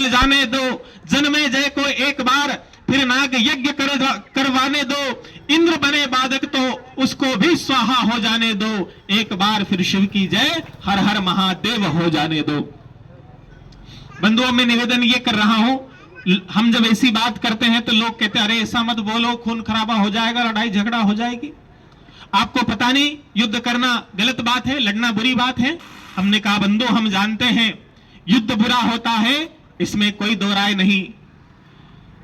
जल जाने दो, जन्मे जय को एक बार फिर नाग यज्ञ करवाने दो, इंद्र बने बाधक तो उसको भी स्वाहा हो जाने दो, एक बार फिर शिव की जय हर हर महादेव हो जाने दो। बंधुओं में निवेदन ये कर रहा हूं, हम जब ऐसी बात करते हैं तो लोग कहते हैं अरे ऐसा मत बोलो, खून खराबा हो जाएगा, लड़ाई झगड़ा हो जाएगी। आपको पता नहीं युद्ध करना गलत बात है, लड़ना बुरी बात है। हमने कहा बंधु हम जानते हैं युद्ध बुरा होता है, इसमें कोई दो राय नहीं,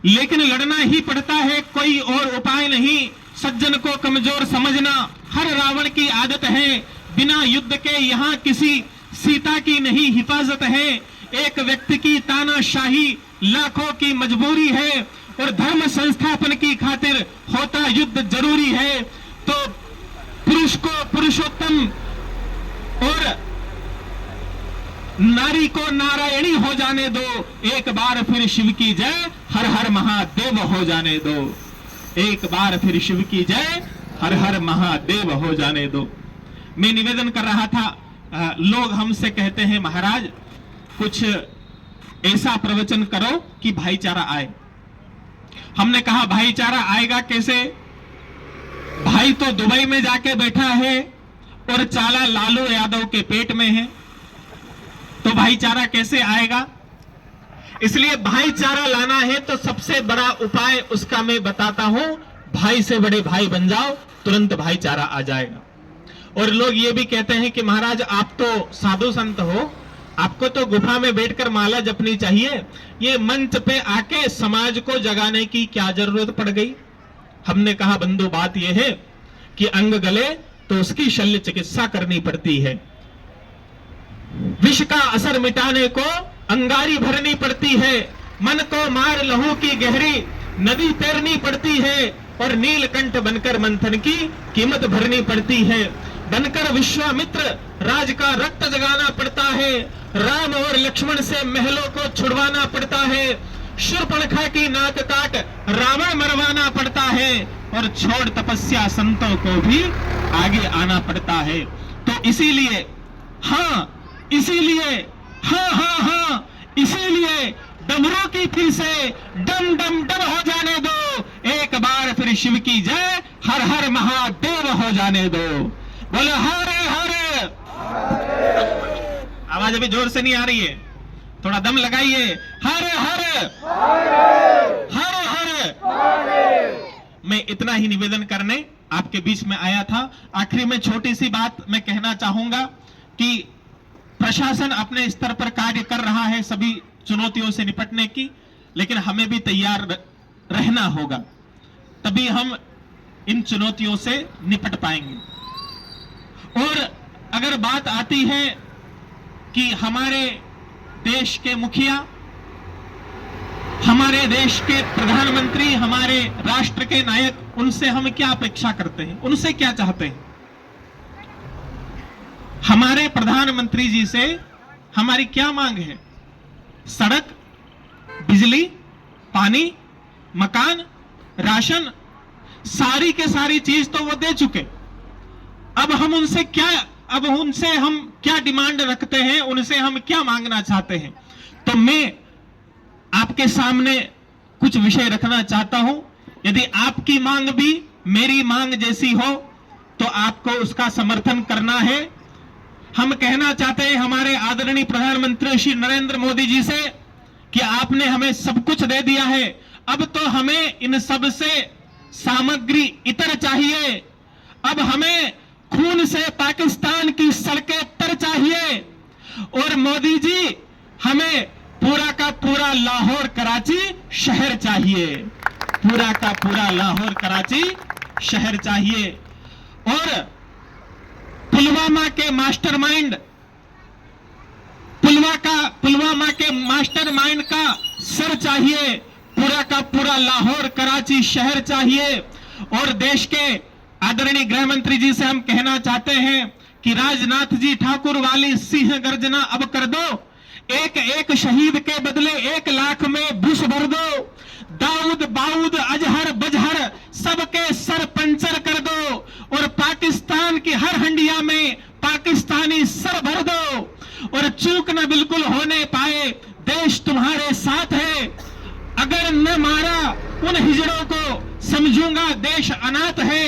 लेकिन लड़ना ही पड़ता है, कोई और उपाय नहीं। सज्जन को कमजोर समझना हर रावण की आदत है, बिना युद्ध के यहाँ किसी सीता की नहीं हिफाजत है। एक व्यक्ति की तानाशाही लाखों की मजबूरी है, और धर्म संस्थापन की खातिर होता युद्ध जरूरी है। तो पुरुष को पुरुषोत्तम और नारी को नारायणी हो जाने दो, एक बार फिर शिव की जय हर हर महादेव हो जाने दो, एक बार फिर शिव की जय हर हर महादेव हो जाने दो। मैं निवेदन कर रहा था, लोग हमसे कहते हैं महाराज कुछ ऐसा प्रवचन करो कि भाईचारा आए। हमने कहा भाईचारा आएगा कैसे? भाई तो दुबई में जाके बैठा है और चाला लालू यादव के पेट में है, तो भाईचारा कैसे आएगा? इसलिए भाईचारा लाना है तो सबसे बड़ा उपाय उसका मैं बताता हूं, भाई से बड़े भाई बन जाओ, तुरंत भाईचारा आ जाएगा। और लोग ये भी कहते हैं कि महाराज आप तो साधु संत हो, आपको तो गुफा में बैठकर माला जपनी चाहिए, ये मंच पे आके समाज को जगाने की क्या जरूरत पड़ गई? हमने कहा बंधु बात यह है कि अंग गले तो उसकी शल्य चिकित्सा करनी पड़ती है, विष का असर मिटाने को अंगारी भरनी पड़ती है, मन को मार लहू की गहरी नदी तैरनी पड़ती है, और नीलकंठ बनकर मंथन की कीमत भरनी पड़ती है। बनकर विश्वामित्र राज का रक्त जगाना पड़ता है, राम और लक्ष्मण से महलों को छुड़वाना पड़ता है, शूर्पणखा की नाक काट रावण मरवाना पड़ता है, और छोड़ तपस्या संतों को भी आगे आना पड़ता है। तो इसीलिए इसीलिए डमरू की फिर से डम डम डम हो जाने दो, एक बार फिर शिव की जय हर हर महादेव हो जाने दो। बोलो हरे हरे। आवाज अभी जोर से नहीं आ रही है, थोड़ा दम लगाइए। हरे हरे हरे हरे। मैं इतना ही निवेदन करने आपके बीच में आया था। आखिरी में छोटी सी बात मैं कहना चाहूंगा कि प्रशासन अपने स्तर पर कार्य कर रहा है सभी चुनौतियों से निपटने की, लेकिन हमें भी तैयार रहना होगा, तभी हम इन चुनौतियों से निपट पाएंगे। और अगर बात आती है कि हमारे देश के मुखिया, हमारे देश के प्रधानमंत्री, हमारे राष्ट्र के नायक, उनसे हम क्या अपेक्षा करते हैं, उनसे क्या चाहते हैं? हमारे प्रधानमंत्री जी से हमारी क्या मांग है? सड़क, बिजली, पानी, मकान, राशन, सारी के सारी चीज तो वो दे चुके। अब उनसे हम क्या डिमांड रखते हैं, उनसे हम क्या मांगना चाहते हैं? तो मैं आपके सामने कुछ विषय रखना चाहता हूं। यदि आपकी मांग भी मेरी मांग जैसी हो तो आपको उसका समर्थन करना है। हम कहना चाहते हैं हमारे आदरणीय प्रधानमंत्री श्री नरेंद्र मोदी जी से कि आपने हमें सब कुछ दे दिया है, अब तो हमें इन सब से सामग्री इतर चाहिए। अब हमें खून से पाकिस्तान की सड़कें तर चाहिए, और मोदी जी हमें पूरा का पूरा लाहौर कराची शहर चाहिए, पूरा का पूरा लाहौर कराची शहर चाहिए। और पुलवामा के मास्टरमाइंड का सर चाहिए, पूरा का पूरा लाहौर कराची शहर चाहिए। और देश के आदरणीय गृह मंत्री जी से हम कहना चाहते हैं कि राजनाथ जी ठाकुर वाली सिंह गर्जना अब कर दो, एक एक शहीद के बदले 1 लाख में बुश भर दो, दाऊद बाऊद अजहर बजहर सबके सर पंचर कर दो, और पाकिस्तान की हर हंडिया में पाकिस्तानी सर भर दो, और चूक न बिल्कुल होने पाए, देश तुम्हारे साथ है। अगर न मारा उन हिजड़ों को, समझूंगा देश अनाथ है।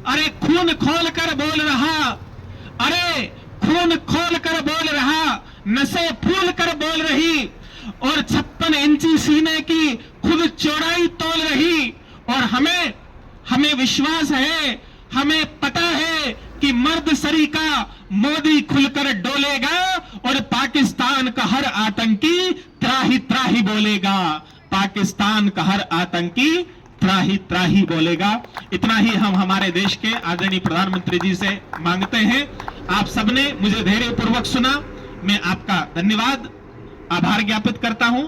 अरे खून खोल कर बोल रहा, अरे खून खोल कर बोल रहा, नसें फूल कर बोल रही, और 56 इंची सीने की खुद चौड़ाई तोल रही। और हमें विश्वास है, हमें पता है कि मर्द सरी का मोदी खुलकर डोलेगा, और पाकिस्तान का हर आतंकी त्राही त्राही बोलेगा। पाकिस्तान का हर आतंकी त्राही त्राही बोलेगा। इतना ही हम हमारे देश के आदरणीय प्रधानमंत्री जी से मांगते हैं। आप सबने मुझे धैर्यपूर्वक सुना, मैं आपका धन्यवाद आभार ज्ञापित करता हूं।